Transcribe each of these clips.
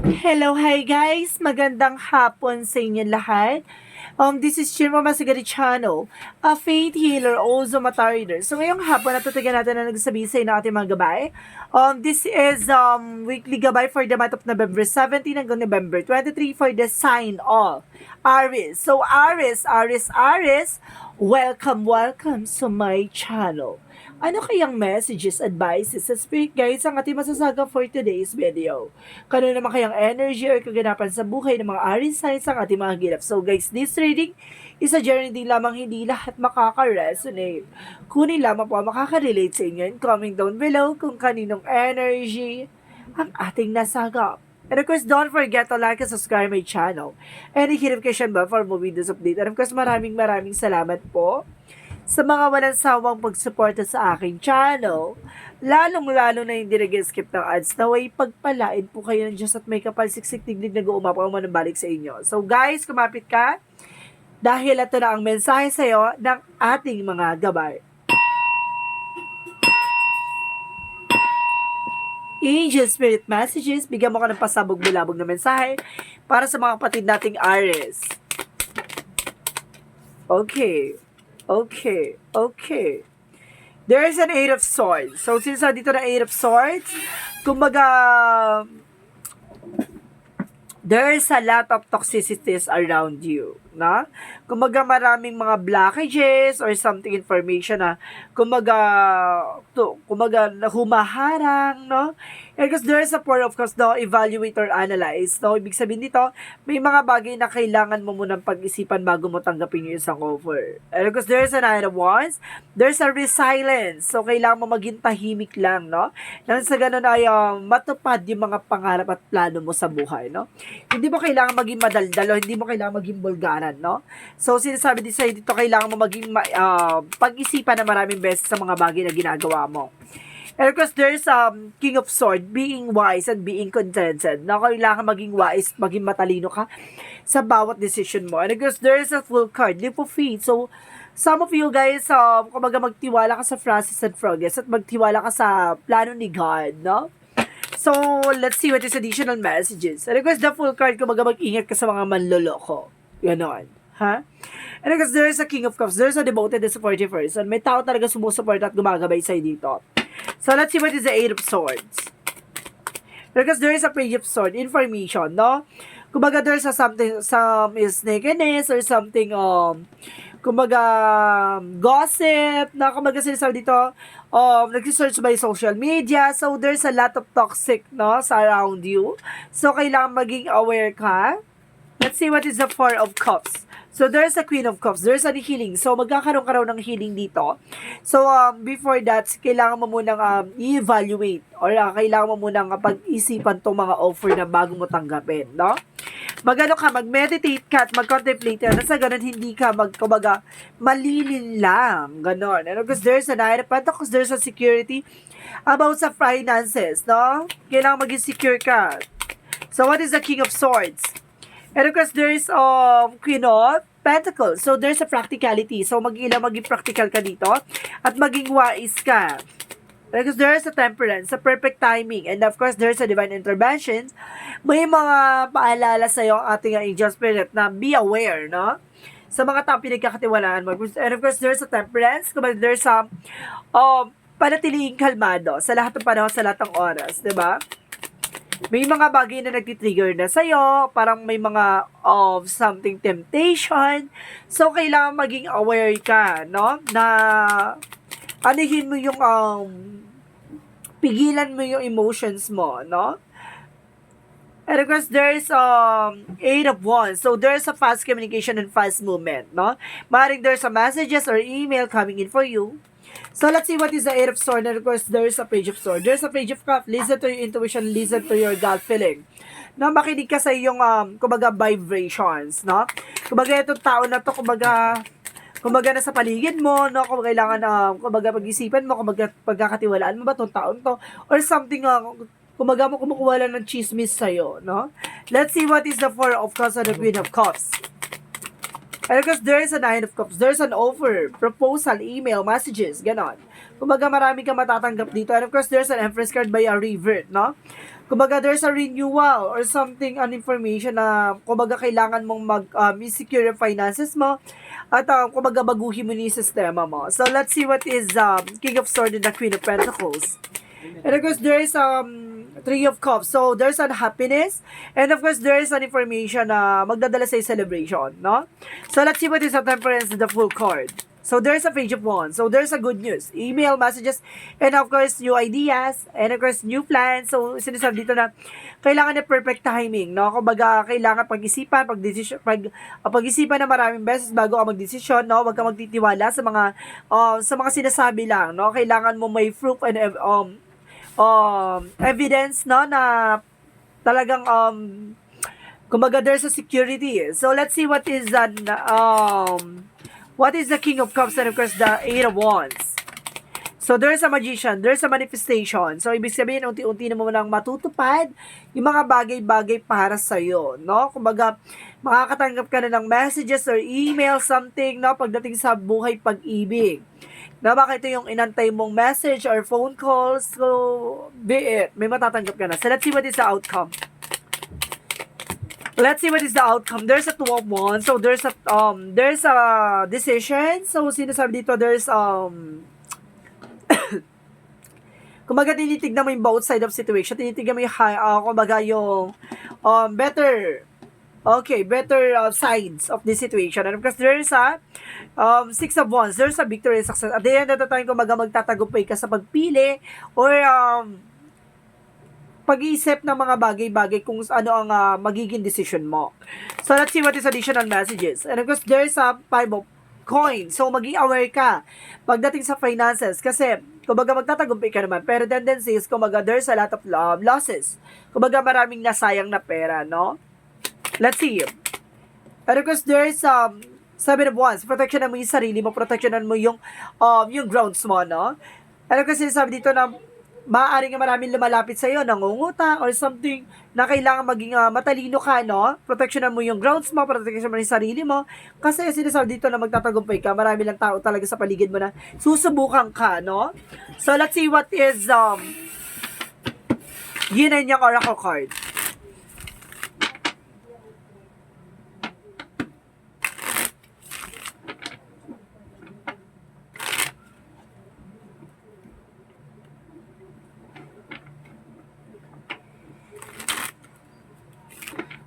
Hello, hi guys! Magandang hapon sa inyo lahat. This is Chirma Masigari Channel, a faith healer, also mata reader. So ngayong hapon, natatagan natin na nagsasabi sa inyo ng ating mga gabay. This is weekly gabay for the month of November 17 hanggang November 23 for the sign of Aries. So Aries, welcome sa my channel. Ano kayang messages, advices sa spirit guides ang ating masasaga for today's video? Kano naman kayang energy or kaganapan sa buhay ng mga Aries signs ang ating mga gilap? So guys, this reading is a journey din lamang, hindi lahat makaka-resonate. Kunin lamang po ang makaka-relate sa inyo and comment down below kung kaninong energy ang ating nasagap. And of course, don't forget to like and subscribe my channel and hit notification bell for more videos update. And of course, maraming salamat po sa mga walang sawang pagsuporta sa aking channel, lalong-lalo na hindi nag-skip ng ads, naway pagpalain po kayo ng Diyos at may kapal siksik tiglig na guumapaw man balik sa inyo. So guys, kumapit ka dahil ito na ang mensahe sa iyo ng ating mga gabay. Angel Spirit Messages, bigyan mo ka ng pasabog-bulabog na mensahe para sa mga kapatid nating Aries. Okay. There is an Eight of Swords. So, since dito na Eight of Swords, kumbaga, there is a lot of toxicities around you, na? Kumbaga, maraming mga blockages or something information na, kumbaga, humaharang, no? And because there is a part of course, no, evaluate or analyze, no? Ibig sabihin dito, may mga bagay na kailangan mo munang pag-isipan bago mo tanggapin yung isang offer. And because there is a Nine of Wands, there's a resilience. So, kailangan mo maging tahimik lang, no? Nang sa ganun ay matupad yung mga pangarap at plano mo sa buhay, no? Hindi mo kailangan maging madaldalo, hindi mo kailangan maging bulgaran, no? So, sinasabi din sa'yo dito, kailangan mo maging pag-isipan na maraming beses sa mga bagay na ginagawa mo. And of course, there's King of Swords, being wise and being contented. Na kailangan maging wise, maging matalino ka sa bawat decision mo. And of course, there's a full card, leap of faith. So, some of you guys, kumaga magtiwala ka sa Francis and Froges at magtiwala ka sa plano ni God, no? So, let's see what is additional messages. And of course, the full card, kumaga mag-ingat ka sa mga manloloko. Ganon. Ha? And of course, there's a King of Cups. There's a devoted and supportive person. May tao talaga sumusupport at gumagabay sa'yo dito. So, let's see what is the Eight of Swords. Because there is a Page of Swords, information, no? Kumbaga, there's some snakiness or something, kumbaga, gossip, na kumbaga sinasabi dito, nag-search by social media, so there's a lot of toxic, no, sa around you. So, kailangan maging aware ka. Let's see what is the Four of Cups. So, there's a Queen of Cups. There's a healing. So, magkakaroon ka raw ng healing dito. So, before that, kailangan mo munang i-evaluate or kailangan mo munang pag-isipan itong mga offer na bago mo tanggapin, no? Mag-meditate ka at mag-contemplate na sa ganun, hindi ka kumbaga, malilin lang. Ganon. And because there's a Nine of Pentacles, there's a security about sa finances, no? Kailangan maging secure ka. So, what is the King of Swords? And of course, there's Queen of Pentacles. So, there's a practicality. So, maging practical ka dito at maging wise ka. Because there's a temperance, a perfect timing. And of course, there's a divine intervention. May mga paalala sa'yo ang ating angel spirit na be aware, no? Sa mga taong pinagkakatiwalaan mo. And of course, there's a temperance. There's a panatiling kalmado sa lahat ng panahon, sa lahat ng oras. Diba? May mga bagay na nagtitrigger na sa'yo, parang may mga something temptation. So, kailangan maging aware ka, no? Na anihin mo yung, pigilan mo yung emotions mo, no? And of course, there's Eight of Wands. So, there's a fast communication and fast movement, no? Maring there's a messages or email coming in for you. So, let's see what is the Eight of Swords. And of course, there's a Page of Swords. There's a Page of Cups. Listen to your intuition. Listen to your gut feeling. No, makinig ka sa iyong, kumbaga, vibrations, no? Kumbaga, itong tao na to, kumbaga, nasa paligid mo, no? Kung kailangan kumbaga, pag-isipan mo, kumbaga, pagkakatiwalaan mo ba itong taon to? Or something, kumbaga, mo kumukuha lang ng chismis sa'yo, no? Let's see what is the Four of Cups and the Queen of Cups. And because there is a Nine of Cups, there's an offer, proposal, email, messages, ganon. Kumbaga marami kang matatanggap dito. And of course, there's an Empress card by a revert, no? Kumbaga, there's a renewal or something, an information na, kumbaga, kailangan mong secure yung finances mo at kumbaga, baguhin mo yung sistema mo. So, let's see what is King of Swords and the Queen of Pentacles. And of course, there is Three of Cups. So, there's an happiness. And of course, there is an information na magdadala sa celebration, no? So, let's see what is the Temperance and the Full card. So, there's a Page of Wands. So, there's a good news. Email, messages, and of course, new ideas, and of course, new plans. So, sinasabi dito na kailangan na perfect timing, no? Kumbaga, kailangan pag-isipan, pag-isipan na maraming beses bago ka mag-desisyon, no? Huwag ka magtitiwala sa mga sinasabi lang, no? Kailangan mo may proof and evidence, no, na talagang kumbaga there's a security. So let's see what is the King of Cups and of course the Eight of Wands. So there's a magician, there's a manifestation. So ibig sabihin unti-unti na mo nang matutupad yung mga bagay-bagay para sa iyo, no? Kumbaga makakatanggap ka na ng messages or email something, no, pagdating sa buhay pag-ibig. Na baka ito yung inantay mong message or phone calls, so be it, may matatanggap ka na. So let's see what is the outcome. Let's see what is the outcome. There's a Two of Wands, so there's a decision. So sinasabi dito there's kumbaga tinitignan mo yung both side of situation, tinitignan mo yung kumbaga yung better sides of this situation. And of course, there is a Six of Wands. There's a victory and success. At the end of the time, kumbaga magtatagumpay ka sa pagpili or pag-iisip ng mga bagay-bagay kung ano ang magiging decision mo. So, let's see what is additional messages. And of course, there's a Five of Coins. So, maging aware ka pagdating sa finances. Kasi, kumbaga magtatagumpay ka naman. Pero tendency is, kumbaga, there's a lot of losses. Kumbaga, maraming nasayang na pera, no? Let's see. And of course, there's Seven of Wands. Protectionan mo yung sarili mo, protectionan mo yung grounds mo, no? And of course, sinasabi dito na maaaring maraming lumalapit sa iyo, nangungutang or something na kailangan maging matalino ka, no? Protectionan mo yung grounds mo, protectionan mo yung sarili mo. Kasi sinasabi dito na magtatagumpay ka, marami lang tao talaga sa paligid mo na susubukan ka, no? So, let's see what is Yin and Yang Oracle card.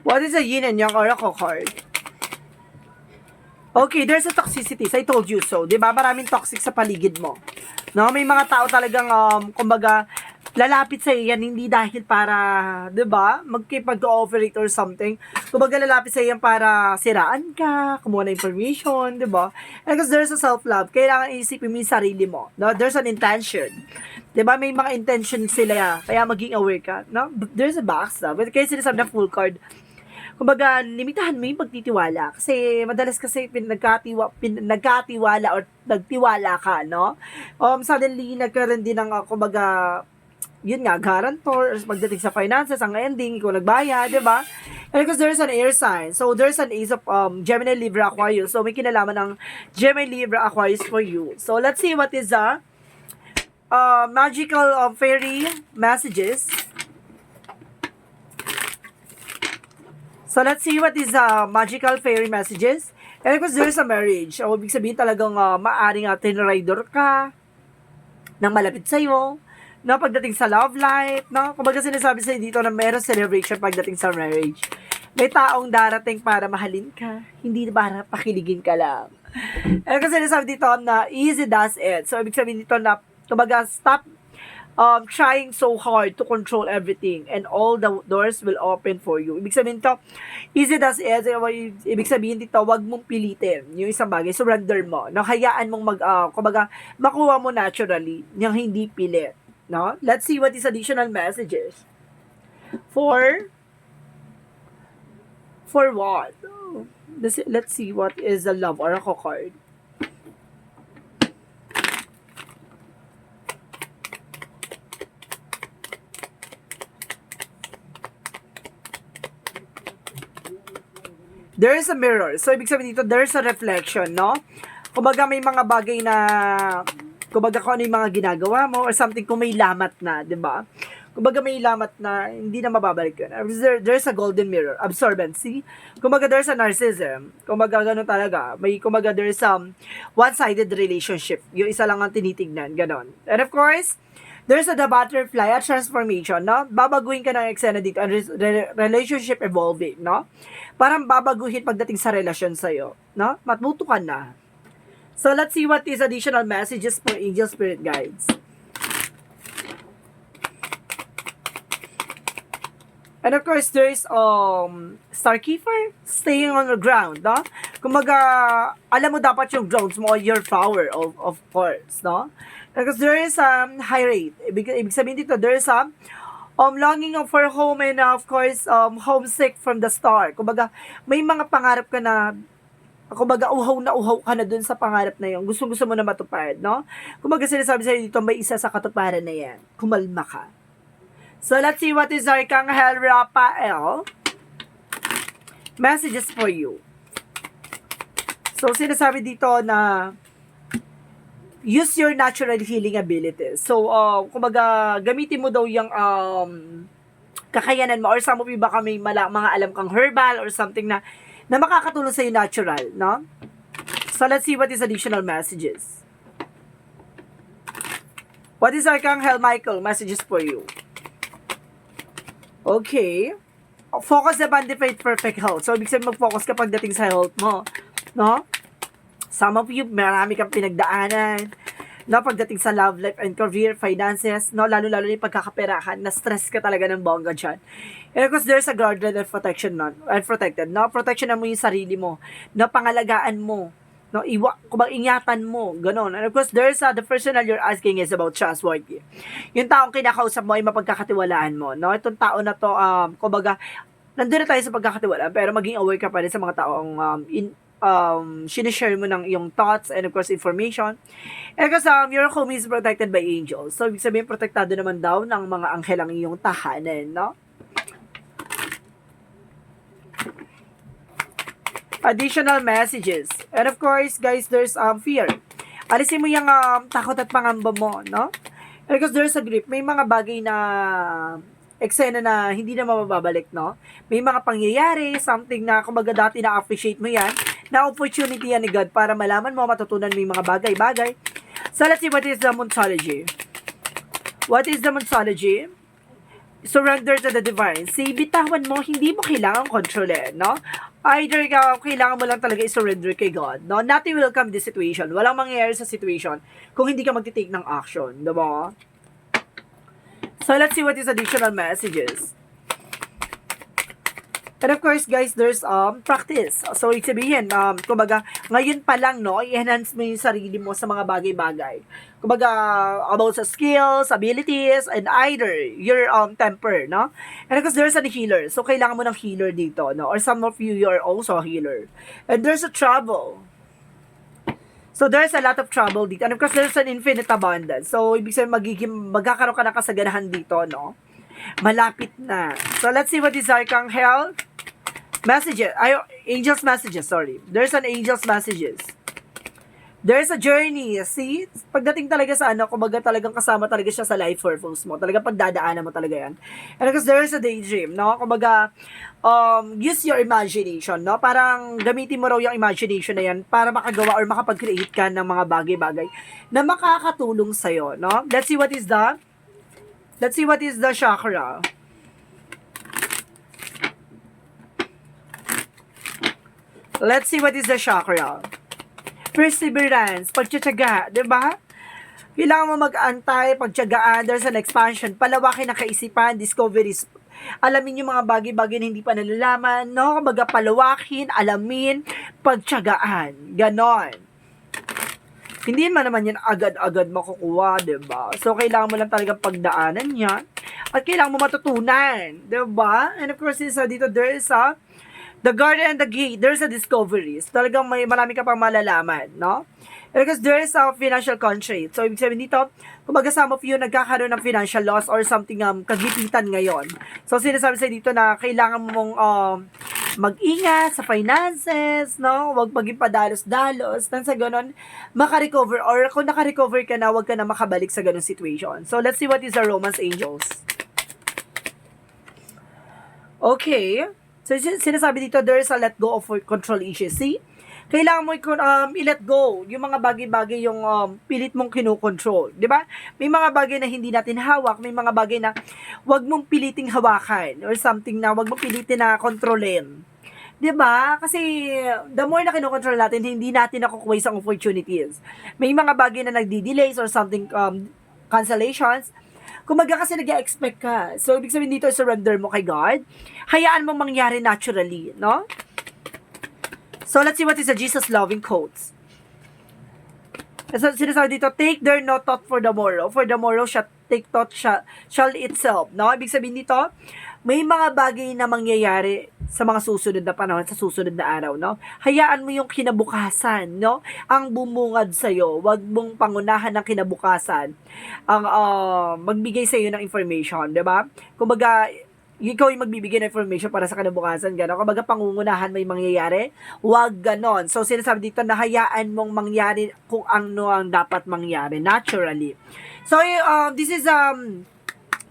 What is a Yin and Yang Oracle card? Okay, there's a toxicity. I told you so. Diba? Maraming toxic sa paligid mo. No? May mga tao talagang, kumbaga, lalapit sa iyo yan, hindi dahil para, diba? Magkipag-cooperate or something. Kumbaga, lalapit sa iyo yan para siraan ka, kumuha na information, diba? And because there's a self-love, kailangan isipin mo yung sarili mo. No? There's an intention. Diba? May mga intention sila, kaya maging aware ka. No? There's a backstab. Kaya sinasabi na full card, kumbaga, limitahan mo yung pagtitiwala. Kasi, madalas kasi nagkatiwala or nagtiwala ka, no? Suddenly, nagkaroon din ng, kumbaga, yun nga, guarantor, or pagdating sa finances, ang ending, ikaw nagbaya, di ba? And because there's an air sign, so there's an Ace of Gemini, Libra, Aquarius. So, may kinalaman ng Gemini, Libra, Aquarius for you. So, let's see what is the magical fairy messages. So, let's see what is magical fairy messages. And of course, there's a marriage. O, ibig sabihin talagang maaring tinrider ka ng malapit sa'yo. No, pagdating sa love life. No? Kumbaga sinasabi sa'yo dito na meron celebration pagdating sa marriage. May taong darating para mahalin ka. Hindi para pakiligin ka lang. And kasi sinasabi dito na easy does it. So, ibig sabihin dito na, kumbaga, stop trying so hard to control everything and all the doors will open for you. Ibig sabihin dito, easy does it. Ibig sabihin dito, wag mong pilitin yung isang bagay. Surrender mo. No? Hayaan mong kumbaga, makuha mo naturally yung hindi pilit. No? Let's see what is additional messages. For what? Let's see what is the Love Oracle card. There is a mirror. So, ibig sabihin dito, there's a reflection, no? Kumbaga, may mga bagay na, kumbaga, kung ano yung mga ginagawa mo or something kung may lamat na, di ba? Kumbaga may lamat na hindi na mababalik yun. There's a golden mirror, absorbency. Kumbaga there's a narcissism. Kumbaga ganun talaga. Kumbaga there's one-sided relationship. Yung isa lang ang tinitignan, ganon. And of course, there's the butterfly, a transformation, no? Babaguhin ka ng eksena dito, and relationship evolving, no? Parang babaguhin pagdating sa relasyon sa'yo, no? Matuto ka na. So, let's see what is additional messages for angel spirit guides. And of course, there's Starkeeper, staying on the ground, no? Kumaga, alam mo dapat yung grounds mo, your power, of course, no? Because there is high rate. Ibig sabihin dito, there is longing for home and of course, homesick from the start. Kumbaga, may mga pangarap ka na, kumbaga, uhaw ka na dun sa pangarap na yun. Gusto mo na matupad, no? Kumbaga, sinasabi sa'yo dito, may isa sa katuparan na yan. Kumalma ka. So, let's see what is Archangel Raphael. Messages for you. So, sinasabi dito na use your natural healing abilities. So, kumbaga, gamitin mo daw yung kakayanan mo or some of you baka may mga alam kang herbal or something na makakatulong sa'yo natural, no? So, let's see what is additional messages. What is Archangel Michael? Messages for you. Okay. Focus upon divine perfect health. So, ibig sabihin mag-focus ka pagdating sa health mo, no? Some of you, marami kang pinagdaanan, no, pagdating sa love life and career, finances, no, lalo-lalo yung pagkakaperahan, na-stress ka talaga ng bongga dyan. And of course, there's a guardian and protection, no, and protected, no, protection mo yung sarili mo, no, pangalagaan mo, no, kumbaga ingatan mo, ganon. And of course, there's the person that you're asking is about trustworthy. Yung taong kinakausap mo ay mapagkakatiwalaan mo, no, itong tao na to, kumbaga, nandun na tayo sa pagkakatiwalaan, pero maging aware ka pa rin sa mga taong sinishare mo ng iyong thoughts and of course information. And because your home is protected by angels. So, ibig sabihin, protektado naman daw ng mga anghel ang iyong tahanan, no? Additional messages. And of course, guys, there's fear. Alisin mo yung takot at pangamba mo, no? And because there's a grief. May mga bagay na eksena na hindi na mababalik, no? May mga pangyayari, something na kumbaga dati na-appreciate mo yan, na opportunity yan ni God para malaman mo, matutunan mo yung mga bagay-bagay. So, let's see what is the Monsology. What is the Monsology? Surrender to the divine. See, bitawan mo, hindi mo kailangan kontrolin, no? Either kailangan mo lang talaga i-surrender kay God, no? Nothing will come this situation. Walang mangyayari sa situation kung hindi ka magtitake ng action, diba? So, let's see what is additional messages. And of course, guys, there's practice. So, ibig sabihin, kumbaga, ngayon pa lang, no, i-enhance mo yung sarili mo sa mga bagay-bagay. Kumbaga, about sa skills, abilities, and either your temper, no? And of course, there's a healer. So, kailangan mo ng healer dito, no? Or some of you are also a healer. And there's a trouble. So, there's a lot of trouble dito. And of course, there's an infinite abundance. So, ibig sabihin, magkakaroon ka ng kasaganahan dito, no? Malapit na. So, let's see what is Archangel messages. Angels messages, sorry. There's an angels messages. There's a journey. See? Pagdating talaga sa kumbaga talagang kasama talaga siya sa life purpose mo. Talagang pagdadaanan mo talaga yan. And because there's a daydream, no? Kumbaga, use your imagination, no? Parang gamitin mo raw yung imagination na yan para makagawa or makapag-create ka ng mga bagay-bagay na makakatulong sa'yo, no? Let's see what is the chakra. Let's see what is the chakra. Perseverance, pagtsatsaga, di ba? Kailangan mo mag-antay, pagtsagaan, there's an expansion, palawakin ang kaisipan, discoveries, alamin yung mga bagay-bagay na hindi pa nalalaman, no? Kumbaga palawakin, alamin, pagtsagaan, ganon. Hindi naman yan agad-agad makukuha, diba? So, kailangan mo lang talagang pagdaanan yan. At kailangan mo matutunan, diba? And of course, dito, there is the garden and the gate. There's a discoveries. Talagang marami ka pang malalaman, no? Because there is a financial constraint. So, ibig sabihin dito, kumbaga some of you nagkakaroon ng financial loss or something kagipitan ngayon. So, sinasabi sa dito na kailangan mong mag-ingat sa finances, no? Huwag maging padalos-dalos. Nang sa ganun, makarecover. Or kung nakarecover ka na, huwag ka na makabalik sa ganun situation. So, let's see what is the Romance Angels. Okay. So, sinasabi dito, there's a let go of control issues. See? Kailangan mo i-let go yung mga bagay-bagay yung pilit mong kinokontrol. Di ba? May mga bagay na hindi natin hawak, may mga bagay na wag mong piliting hawakan or something na wag mong pilitin na kontrolin. 'Di ba? Kasi the more na kinokontrol natin, hindi natin nakukuha ang opportunities. May mga bagay na nagdi-delays or something cancellations. Kumaga kasi nag-expect ka. So, ibig sabihin dito, surrender mo kay God. Hayaan mong mangyari naturally, no? So, let's see what is the Jesus-loving quotes. So, sinasabi dito, take there no thought for the morrow. For the morrow shall take thought shall itself. No? Ibig sabihin dito, may mga bagay na mangyayari sa mga susunod na panahon, sa susunod na araw, no? Hayaan mo yung kinabukasan, no? Ang bumungad sa'yo. Huwag mong pangunahan ng kinabukasan ang magbigay sa'yo ng information, di ba? Kumbaga, ikaw yung magbibigay ng information para sa kinabukasan, gano'n. Kumbaga, pangungunahan may mangyayari, huwag ganon. So, sinasabi dito na hayaan mong mangyari kung ano ang dapat mangyari, naturally. So, this is,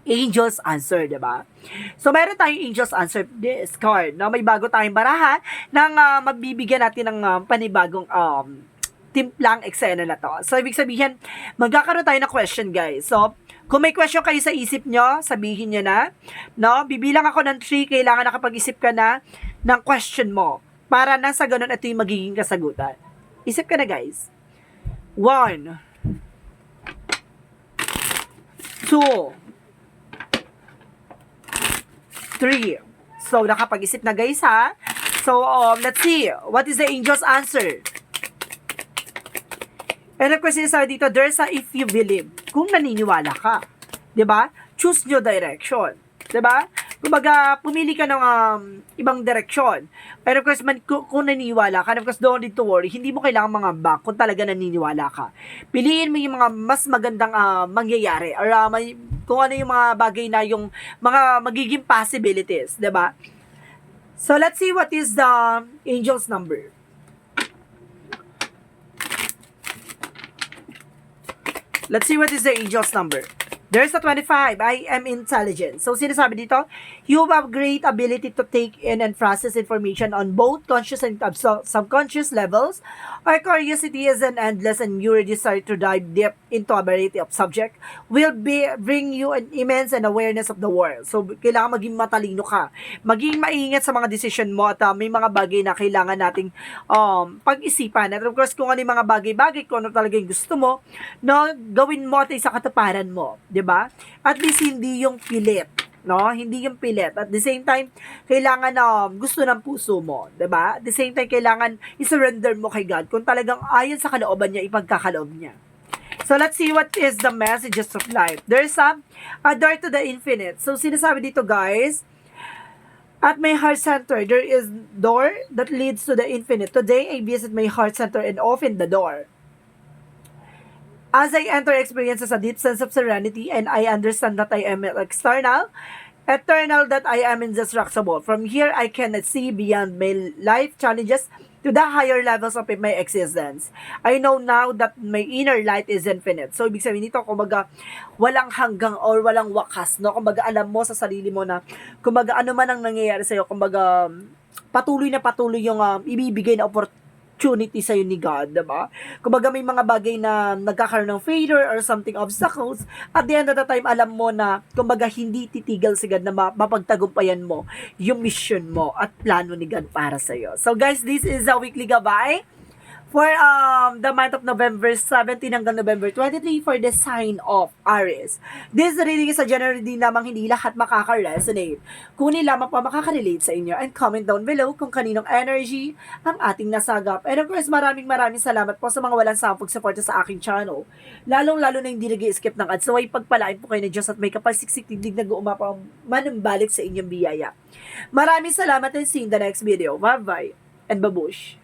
Angel's Answer, di ba? So, mayroon tayong Angel's Answer this card, no? May bago tayong baraha ng magbibigyan natin ng panibagong timplang eksena na to. So, ibig sabihin, magkakaroon tayo ng question, guys. So, kung may question kayo sa isip nyo, sabihin nyo na, no? Bibilang ako ng 3, kailangan nakapag-isip ka na ng question mo. Para na sa ganun, ito yung magiging kasagutan. Isip ka na, guys. 1, 2, 3. So, nakapag-isip na, guys, ha? So, let's see. What is the angel's answer? And of course, sinasabi dito, there's a if you believe. Kung naniniwala ka. 'Di ba? Choose your direction. 'Di ba? Kumbaga, pumili ka ng ibang direksyon. Pero of course, kung naniniwala ka, of course, don't need to worry. Hindi mo kailangan mangamba kung talaga naniniwala ka. Piliin mo yung mga mas magandang mangyayari or kung ano yung mga bagay na yung mga magiging possibilities. 'Di ba? So, let's see what is the angel's number. Let's see what is the angel's number. There's a 25. I am intelligent. So, sinasabi dito, you have great ability to take in and process information on both conscious and subconscious levels. Our curiosity is an endless and your desire to dive deep into a variety of subject will bring you an immense and awareness of the world. So, kailangan maging matalino ka. Maging maingat sa mga decision mo at may mga bagay na kailangan nating pag-isipan. At of course, kung ano yung mga bagay-bagay, kung ano talaga yung gusto mo, no, gawin mo at sa katuparan mo. 'Di ba? At least hindi yung pilit, no? Hindi yung pilit. At the same time, kailangan gusto ng puso mo, 'di ba? At the same time, kailangan i-surrender mo kay God kung talagang ayon sa kalooban niya, ipagkakaloob niya. So, let's see what is the messages of life. There's a door to the infinite. So, sinasabi dito, guys, at my heart center, there is door that leads to the infinite. Today, I visit my heart center and open the door. As I enter experiences a deep sense of serenity and I understand that I am external, eternal, that I am indestructible. From here, I can see beyond my life challenges to the higher levels of my existence. I know now that my inner light is infinite. So, ibig sabihin nito, kumbaga, walang hanggang or walang wakas, no? Kumbaga, alam mo sa sarili mo na, kumbaga, ano man ang nangyayari sa'yo, kumbaga, patuloy na patuloy yung ibibigay na opportunity sa'yo ni God, diba? Kumbaga may mga bagay na nagkakaroon ng failure or something obstacles, at the end of the time, alam mo na, kumbaga hindi titigil si God na mapagtagumpayan mo yung mission mo at plano ni God para sa'yo. So guys, this is a weekly gabay for the month of November 17 hanggang November 23 for the sign of Aries. This reading is a general din lamang, hindi lahat makaka-resonate. Kunin lamang pa makaka-relate sa inyo and comment down below kung kaninong energy ang ating nasagap. And of course, maraming salamat po sa mga walang sampog support sa aking channel. Lalong-lalo na hindi nag-i-skip ng ads. So, ay pagpalain po kayo ng Diyos at may kapasiksik tindig nag-uumapa manambalik sa inyong biyaya. Maraming salamat and see you in the next video. Bye-bye and babush!